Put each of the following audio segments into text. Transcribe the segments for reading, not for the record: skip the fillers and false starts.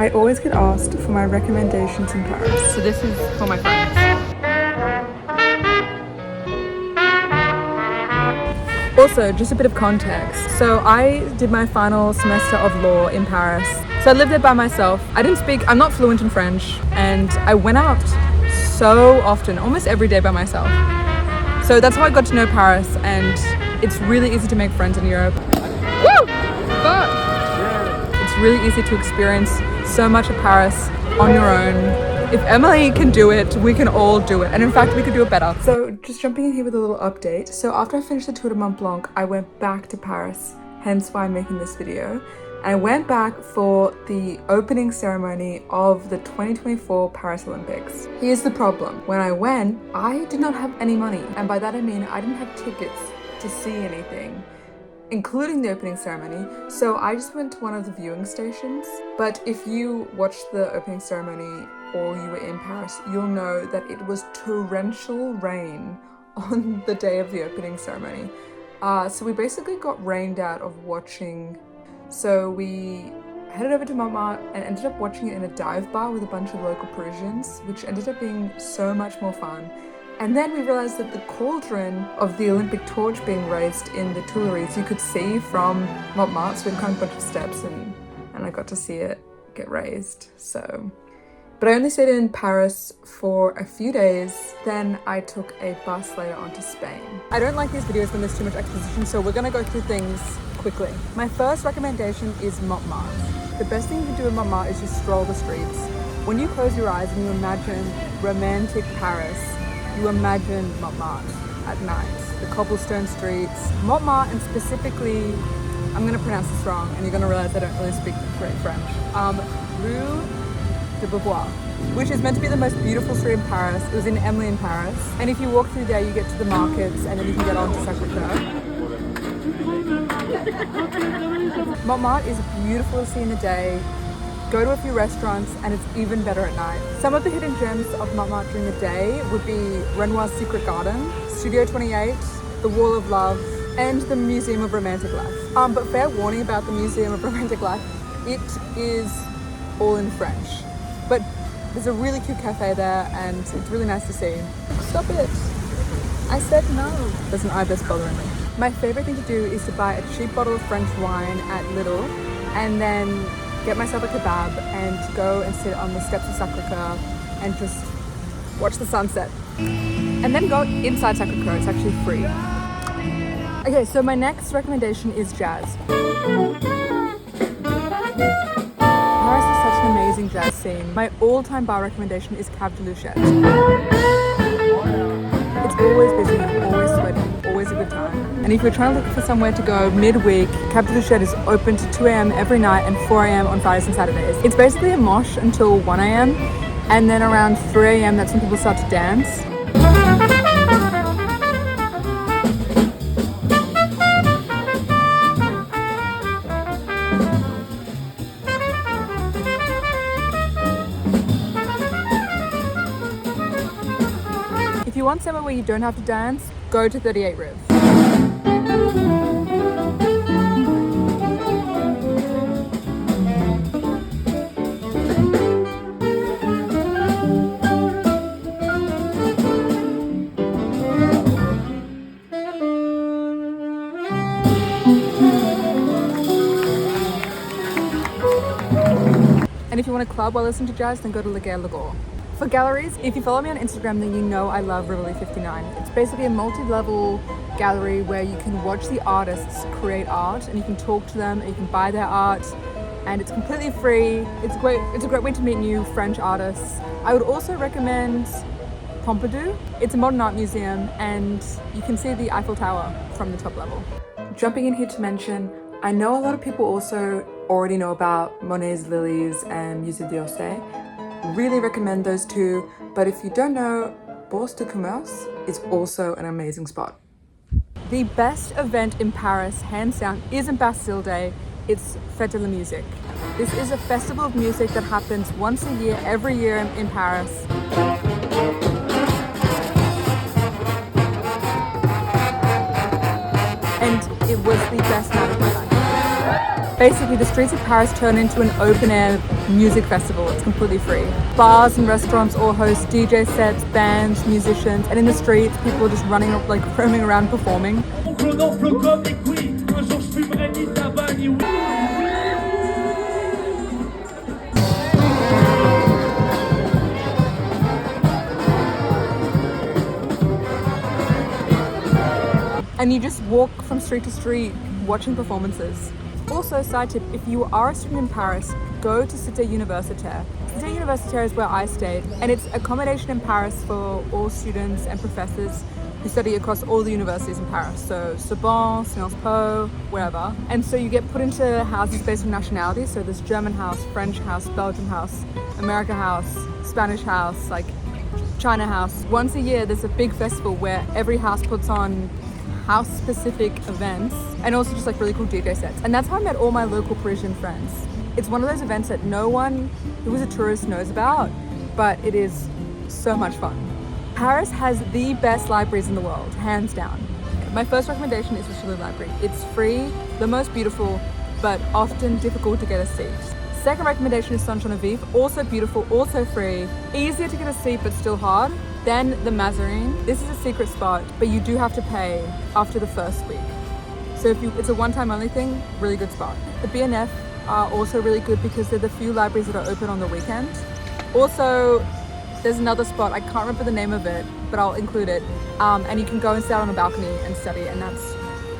I always get asked for my recommendations in Paris. So this is for my friends. Also, just a bit of context. So I did my final semester of law in Paris. So I lived there by myself. I'm not fluent in French, and I went out so often, almost every day by myself. So that's how I got to know Paris, and it's really easy to make friends in Europe. Woo! Fuck! It's really easy to experience so much of Paris on your own. If Emily can do it, we can all do it. And in fact, we could do it better. So just jumping in here with a little update. So after I finished the Tour de Mont Blanc, I went back to Paris, hence why I'm making this video. And I went back for the opening ceremony of the 2024 Paris Olympics. Here's the problem. When I went, I did not have any money. And by that I mean I didn't have tickets to see anything, including the opening ceremony. So I just went to one of the viewing stations. But if you watched the opening ceremony or you were in Paris, you'll know that it was torrential rain on the day of the opening ceremony. So we basically got rained out of watching. So we headed over to Montmarte and ended up watching it in a dive bar with a bunch of local Parisians, which ended up being so much more fun. And then we realized that the cauldron of the Olympic torch being raised in the Tuileries, you could see from Montmartre, so we had kind of a bunch of steps and I got to see it get raised, so. But I only stayed in Paris for a few days, then I took a bus later on to Spain. I don't like these videos when there's too much exposition, so we're gonna go through things quickly. My first recommendation is Montmartre. The best thing you can do in Montmartre is just stroll the streets. When you close your eyes and you imagine romantic Paris, you imagine Montmartre at night. The cobblestone streets. Montmartre, and specifically, I'm gonna pronounce this wrong and you're gonna realize I don't really speak great French. Rue de Beauvoir, which is meant to be the most beautiful street in Paris. It was in Emily in Paris. And if you walk through there, you get to the markets and then you can get on to Sacré-Cœur. Montmartre is beautiful to see in the day. Go to a few restaurants and it's even better at night. Some of the hidden gems of Montmartre during the day would be Renoir's Secret Garden, Studio 28, the Wall of Love, and the Museum of Romantic Life. But fair warning about the Museum of Romantic Life, it is all in French. But there's a really cute cafe there and it's really nice to see. Stop it. I said no. There's an ibis bothering me. My favorite thing to do is to buy a cheap bottle of French wine at Lidl and then get myself a kebab and go and sit on the steps of Sacré-Cœur and just watch the sunset. And then go inside Sacré-Cœur, it's actually free. Okay, so my next recommendation is jazz. Paris is such an amazing jazz scene. My all-time bar recommendation is Cave de Luchette. It's always busy, always sweaty, always a good time. And if you're trying to look for somewhere to go midweek, Cave de Luchette is open to 2 a.m. every night and 4 a.m. on Fridays and Saturdays. It's basically a mosh until 1 a.m. and then around 3 a.m. that's when people start to dance. If you want somewhere where you don't have to dance, go to 38 Riv. And if you want a club while listening to jazz, then go to Le Gare Lagore. For galleries, if you follow me on Instagram, then you know I love Rivoli 59. It's basically a multi-level gallery where you can watch the artists create art and you can talk to them and you can buy their art and it's completely free. It's a great way to meet new French artists. I would also recommend Pompidou. It's a modern art museum and you can see the Eiffel Tower from the top level. Jumping in here to mention, I know a lot of people also already know about Monet's Lilies and Musée d'Orsay. Really recommend those two, but if you don't know, Bourse de Commerce is also an amazing spot. The best event in Paris, hands down, isn't Bastille Day, it's Fête de la Musique. This is a festival of music that happens once a year, every year in Paris. And it was the best night of my life. Basically, the streets of Paris turn into an open-air music festival. It's completely free. Bars and restaurants all host DJ sets, bands, musicians, and in the streets, people are just running, like roaming around performing. And you just walk from street to street watching performances. Also, side tip, if you are a student in Paris, go to Cité Universitaire. Cité Universitaire is where I stayed, and it's accommodation in Paris for all students and professors who study across all the universities in Paris. So Sorbonne, Sciences Po, wherever. And so you get put into houses based on nationality. So there's German house, French house, Belgian house, American house, Spanish house, like China house. Once a year, there's a big festival where every house puts on house-specific events and also just like really cool DJ sets. And that's how I met all my local Parisian friends. It's one of those events that no one who is a tourist knows about, but it is so much fun. Paris has the best libraries in the world, hands down. My first recommendation is Richelieu Library. It's free, the most beautiful, but often difficult to get a seat. Second recommendation is Saint-Geneviève, also beautiful, also free, easier to get a seat but still hard. Then the Mazarine. This is a secret spot, but you do have to pay after the first week. So it's a one-time only thing, really good spot. The BNF are also really good because they're the few libraries that are open on the weekend. Also, there's another spot, I can't remember the name of it, but I'll include it. And you can go and sit on a balcony and study, and that's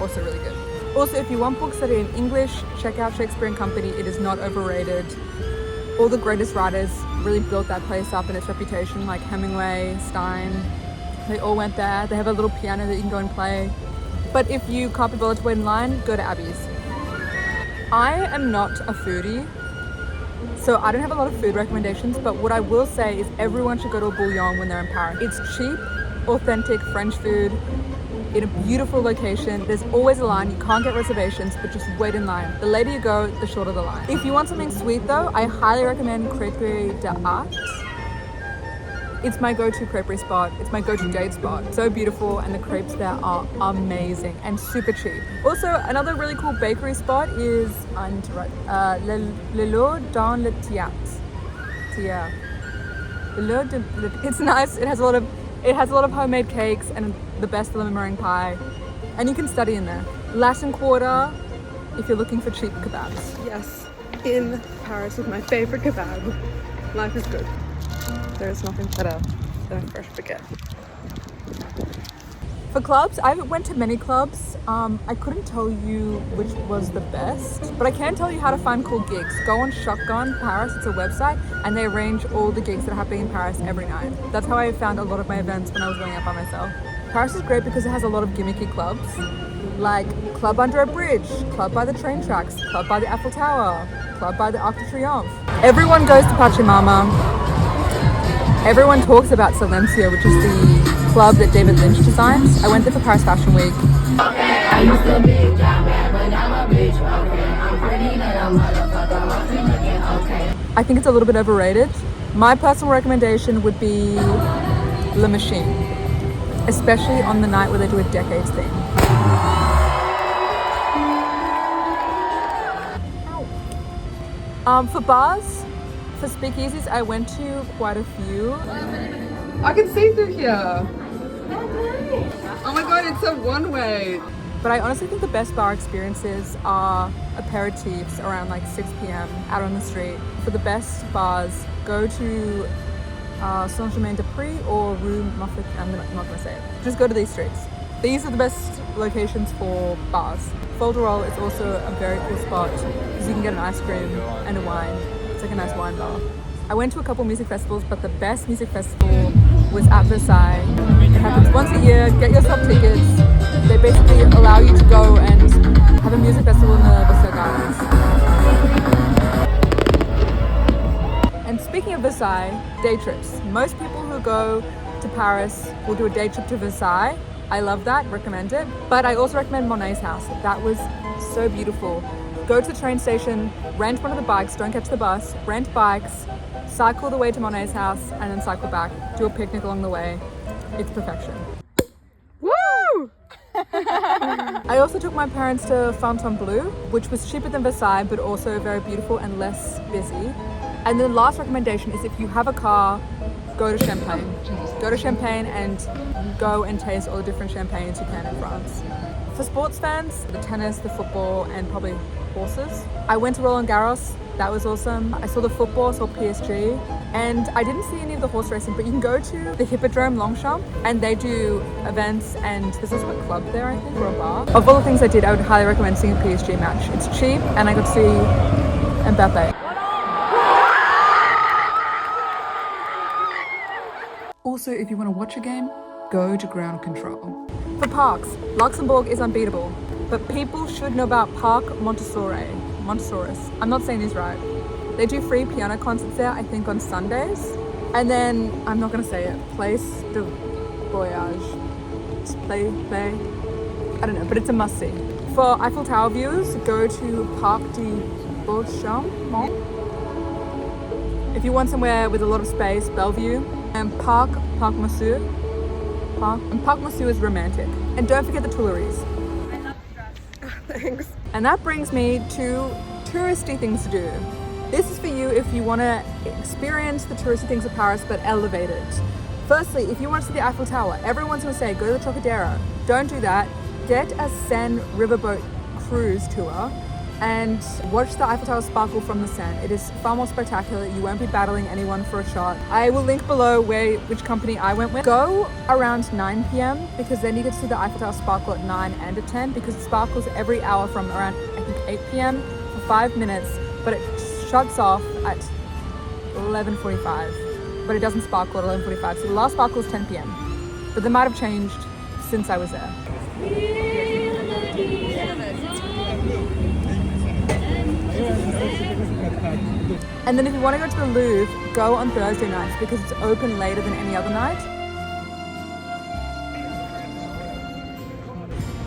also really good. Also, if you want book study in English, check out Shakespeare & Company. It is not overrated. All the greatest writers really built that place up and its reputation, like Hemingway, Stein. They all went there. They have a little piano that you can go and play. But if you can't be bothered to wait in line, go to Abbey's. I am not a foodie, so I don't have a lot of food recommendations, but what I will say is everyone should go to a bouillon when they're in Paris. It's cheap, authentic French food in a beautiful location. There's always a line. You can't get reservations, but just wait in line. The later you go, the shorter the line. If you want something sweet though, I highly recommend Crêperie d'Art. It's my go-to crêperie spot. It's my go-to date spot. So beautiful, and the crepes there are amazing and super cheap. Also, another really cool bakery spot is Le Lot dans le Théâtre. It's nice. It has a lot of homemade cakes and the best lemon meringue pie, and you can study in there. Latin Quarter, if you're looking for cheap kebabs. Yes, in Paris with my favorite kebab. Life is good. There is nothing better than a fresh baguette. For clubs, I went to many clubs. I couldn't tell you which was the best, but I can tell you how to find cool gigs. Go on Shotgun Paris, it's a website, and they arrange all the gigs that are happening in Paris every night. That's how I found a lot of my events when I was going out by myself. Paris is great because it has a lot of gimmicky clubs, like Club Under a Bridge, Club by the train tracks, Club by the Eiffel Tower, Club by the Arc de Triomphe. Everyone goes to Pachamama. Everyone talks about Silencio, which is the club that David Lynch designs. I went there for Paris Fashion Week. I used to be down bad, but now I'm rich. Okay, I'm pretty little motherfucker. I'm pretty looking okay. I think it's a little bit overrated. My personal recommendation would be Le Machine, especially on the night where they do a decades thing. For bars, for speakeasies, I went to quite a few. I can see through here. Oh my god, it's a one-way. But I honestly think the best bar experiences are aperitifs around like 6 p.m. out on the street. For the best bars, go to Saint-Germain-des-Prés or Rue Moffat. I'm not going to say it. Just go to these streets. These are the best locations for bars. Folderol is also a very cool spot because you can get an ice cream and a wine. It's like a nice wine bar. I went to a couple music festivals, but the best music festival was at Versailles. It happens once a year. Get yourself tickets. They basically allow you to go and have a music festival in the Versailles Gardens. And speaking of Versailles, day trips. Most people who go to Paris will do a day trip to Versailles. I love that, recommend it. But I also recommend Monet's house. That was so beautiful. Go to the train station, rent one of the bikes, don't catch the bus, rent bikes, cycle the way to Monet's house, and then cycle back. Do a picnic along the way. It's perfection. Woo! I also took my parents to Fontainebleau, which was cheaper than Versailles, but also very beautiful and less busy. And the last recommendation is if you have a car, go to Champagne. Go to Champagne and go and taste all the different champagnes you can in France. For sports fans, the tennis, the football, and probably horses. I went to Roland Garros. That was awesome. I saw the football, saw PSG, and I didn't see any of the horse racing, but you can go to the Hippodrome Longchamp and they do events, and there's also a club there, I think, or a bar. Of all the things I did, I would highly recommend seeing a PSG match. It's cheap and I got to see Mbappe. Also, if you want to watch a game, go to Ground Control. For parks, Luxembourg is unbeatable, but people should know about Parc Montessori. Montessori's. I'm not saying this right. They do free piano concerts there, I think on Sundays. And then, I'm not gonna say it, Place de Voyage. Play, I don't know, but it's a must-see. For Eiffel Tower views, go to Parc de Beauchamp. If you want somewhere with a lot of space, Bellevue. And Parc Monsieur. Parc Monsieur is romantic. And don't forget the Tuileries. Thanks. And that brings me to touristy things to do. This is for you if you want to experience the touristy things of Paris but elevate it. Firstly, if you want to see the Eiffel Tower, everyone's going to say go to the Trocadero. Don't do that. Get a Seine riverboat cruise tour and watch the Eiffel Tower sparkle from the Seine. It is far more spectacular. You won't be battling anyone for a shot. I will link below which company I went with. Go around 9 p.m. because then you get to see the Eiffel Tower sparkle at 9 and at 10 because it sparkles every hour from around, I think, 8 p.m. for 5 minutes, but it shuts off at 11:45. But it doesn't sparkle at 11:45, so the last sparkle is 10 p.m. But they might have changed since I was there. And then if you want to go to the Louvre, go on Thursday nights because it's open later than any other night.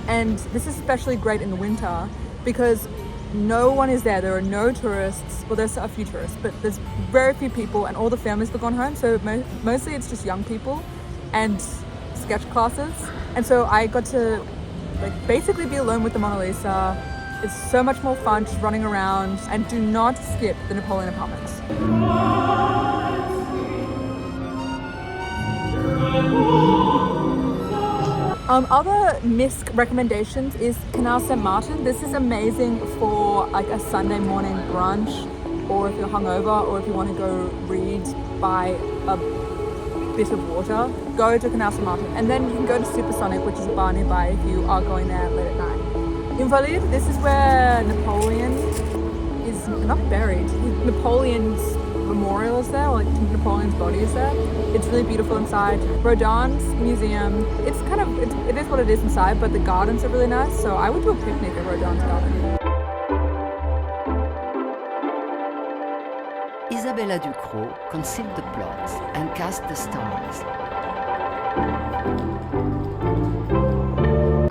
And this is especially great in the winter because no one is there. There are no tourists. Well, there's a few tourists, but there's very few people and all the families have gone home. So mostly it's just young people and sketch classes. And so I got to basically be alone with the Mona Lisa. It's so much more fun just running around, and do not skip the Napoleon apartments. Other missed recommendations is Canal Saint-Martin. This is amazing for like a Sunday morning brunch, or if you're hungover, or if you want to go read by a bit of water, go to Canal Saint-Martin. And then you can go to Supersonic, which is a bar nearby if you are going there late at night. Invalides, this is where Napoleon is not buried. Napoleon's memorial is there, or like Napoleon's body is there. It's really beautiful inside. Rodin's museum, it is what it is inside, but the gardens are really nice. So I would do a picnic at Rodin's garden. Isabella Ducrot conceived the plots and cast the stars.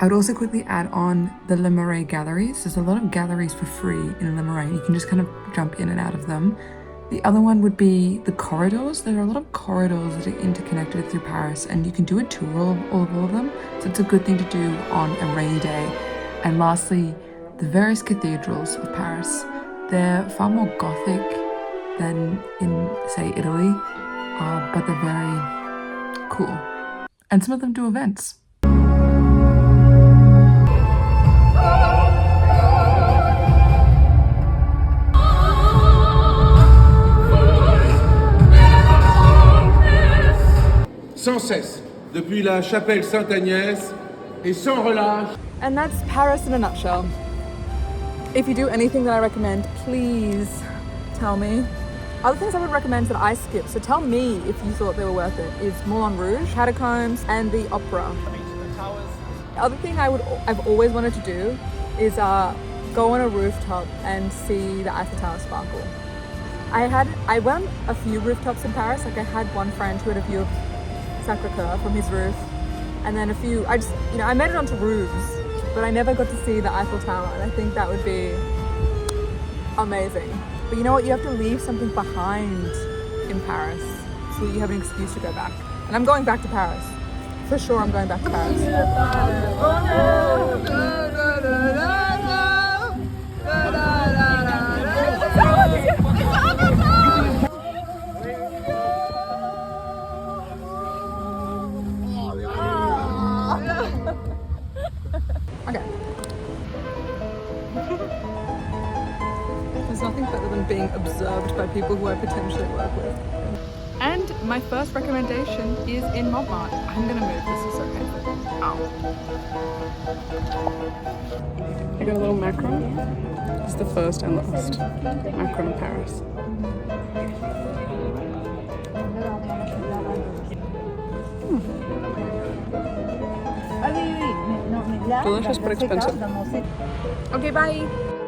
I would also quickly add on the Le Marais galleries. There's a lot of galleries for free in Le Marais. You can just kind of jump in and out of them. The other one would be the corridors. There are a lot of corridors that are interconnected through Paris, and you can do a tour of all of them. So it's a good thing to do on a rainy day. And lastly, the various cathedrals of Paris. They're far more Gothic than in, say, Italy, but they're very cool. And some of them do events. Sans cesse, depuis la chapelle Sainte-Agnès, et sans relâche. And that's Paris in a nutshell. If you do anything that I recommend, please tell me. Other things I would recommend that I skipped, so tell me if you thought they were worth it, is Moulin Rouge, Catacombs, and the Opera. The other thing I've always wanted to do is go on a rooftop and see the Eiffel Tower sparkle. I went on a few rooftops in Paris. Like I had one friend who had a view of Sacré-Cœur from his roof, and then I made it onto roofs, but I never got to see the Eiffel Tower, and I think that would be amazing. But you know what? You have to leave something behind in Paris so you have an excuse to go back. And I'm going back to Paris. For sure, I'm going back to Paris. Okay. There's nothing better than being observed by people who I potentially work with. And my first recommendation is in Montmarte. I'm gonna move, this is so painful. Ow. I got a little macaron. It's the first and last macaron of Paris. Delicious but expensive. Okay, bye.